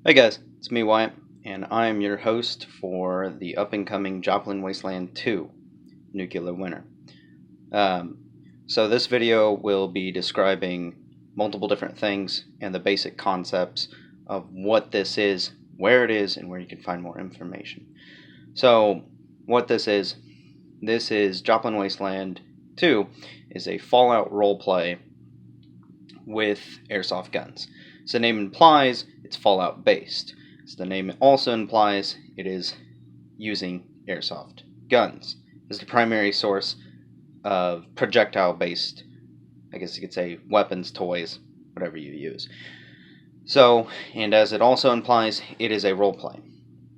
Hey guys, it's me Wyatt, and I am your host for the up-and-coming Joplin Wasteland 2 Nuclear Winter. Um, so this video will be describing multiple different things and the basic concepts of what this is, where it is, and where you can find more information. So what this is Joplin Wasteland 2 is a Fallout roleplay with airsoft guns. So the name implies it's Fallout based. So the name also implies it is using airsoft guns as the primary source of projectile based, I guess you could say, weapons, toys, whatever you use. So, and as it also implies, it is a roleplay.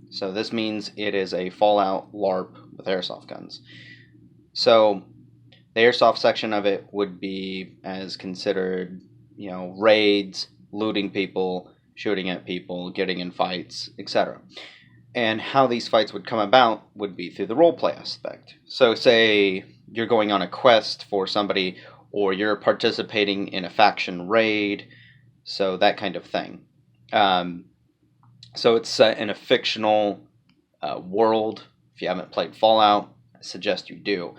So this means it is a Fallout LARP with airsoft guns. So the airsoft section of it would be as considered, raids, looting people, shooting at people, getting in fights, etc. And how these fights would come about would be through the roleplay aspect. So say you're going on a quest for somebody, or you're participating in a faction raid, so that kind of thing. So it's set in a fictional world. If you haven't played Fallout, I suggest you do.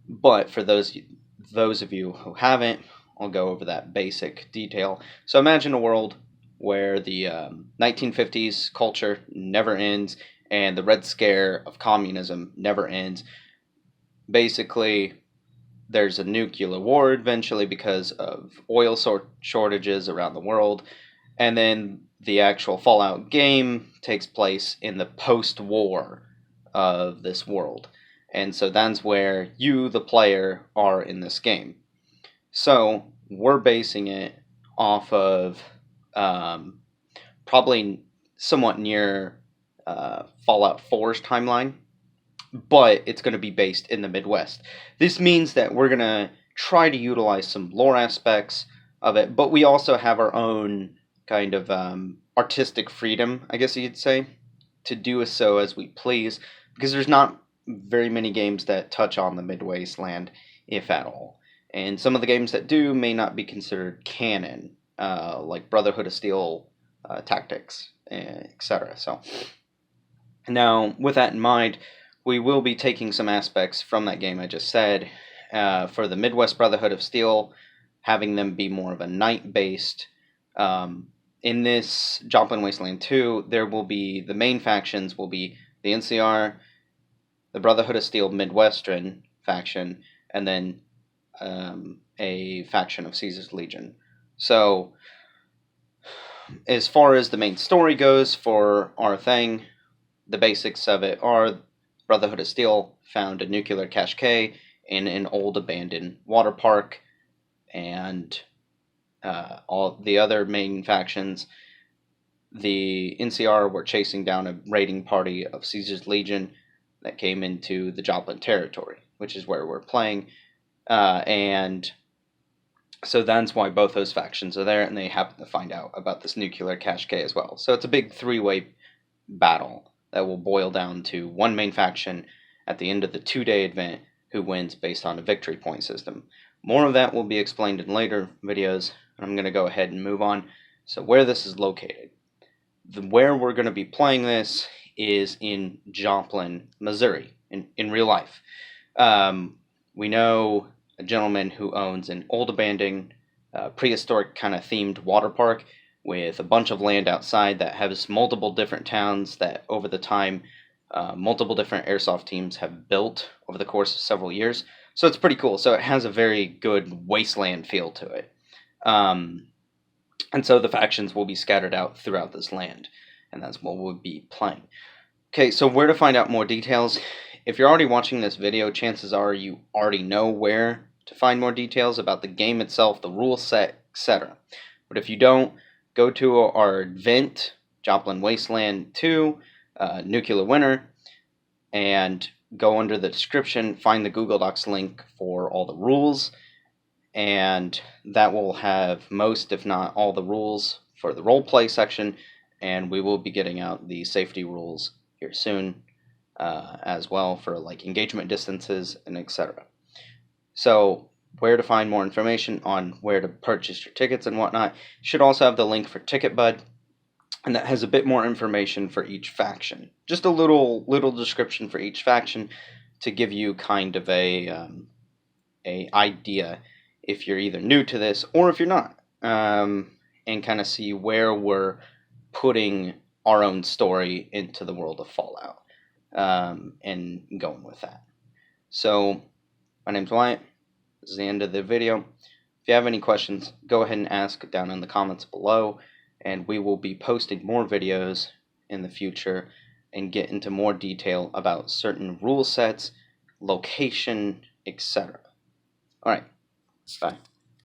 But for those of you who haven't, I'll go over that basic detail. So imagine a world where the 1950s culture never ends and the Red Scare of communism never ends. Basically, there's a nuclear war eventually because of oil shortages around the world, and then the actual Fallout game takes place in the post-war of this world. And so that's where you, the player, are in this game. So we're basing it off of probably somewhat near Fallout 4's timeline, but it's going to be based in the Midwest. This means that we're going to try to utilize some lore aspects of it, but we also have our own kind of artistic freedom, I guess you'd say, to do so as we please, because there's not very many games that touch on the Midwasteland, if at all. And some of the games that do may not be considered canon, like Brotherhood of Steel, Tactics, etc. So, now, with that in mind, we will be taking some aspects from that game I just said. For the Midwest Brotherhood of Steel, having them be more of a night-based. In this Joplin Wasteland 2, there will be, the main factions will be the NCR, the Brotherhood of Steel Midwestern faction, and then a faction of Caesar's Legion. So, as far as the main story goes for our thing, the basics of it are Brotherhood of Steel found a nuclear cache in an old abandoned water park, and all the other main factions, the NCR were chasing down a raiding party of Caesar's Legion that came into the Joplin territory, which is where we're playing, and so that's why both those factions are there, and they happen to find out about this nuclear cache as well. So it's a big three-way battle that will boil down to one main faction at the end of the 2-day event who wins based on a victory point system. More of that will be explained in later videos, and I'm going to go ahead and move on. So where this is located. Where we're going to be playing this is in Joplin, Missouri, in real life. We know a gentleman who owns an old abandoned, prehistoric kind of themed water park with a bunch of land outside that has multiple different towns that over the time multiple different airsoft teams have built over the course of several years. So it's pretty cool. So it has a very good wasteland feel to it. And so the factions will be scattered out throughout this land, and that's what we'll be playing. Okay, so where to find out more details? If you're already watching this video, chances are you already know where to find more details about the game itself, the rule set, etc. But if you don't, go to our event, Joplin Wasteland 2, Nuclear Winter, and go under the description, find the Google Docs link for all the rules, and that will have most, if not all, the rules for the roleplay section, and we will be getting out the safety rules here soon as well for like engagement distances and etc. So where to find more information on where to purchase your tickets and whatnot. Should also have the link for TicketBud. and that has a bit more information for each faction. Just a little description for each faction to give you kind of a idea if you're either new to this or if you're not, and kind of see where we're putting our own story into the world of Fallout, and going with that. So, my name's Wyatt. This is the end of the video. If you have any questions, go ahead and ask down in the comments below, and we will be posting more videos in the future and get into more detail about certain rule sets, location, etc. Alright, bye.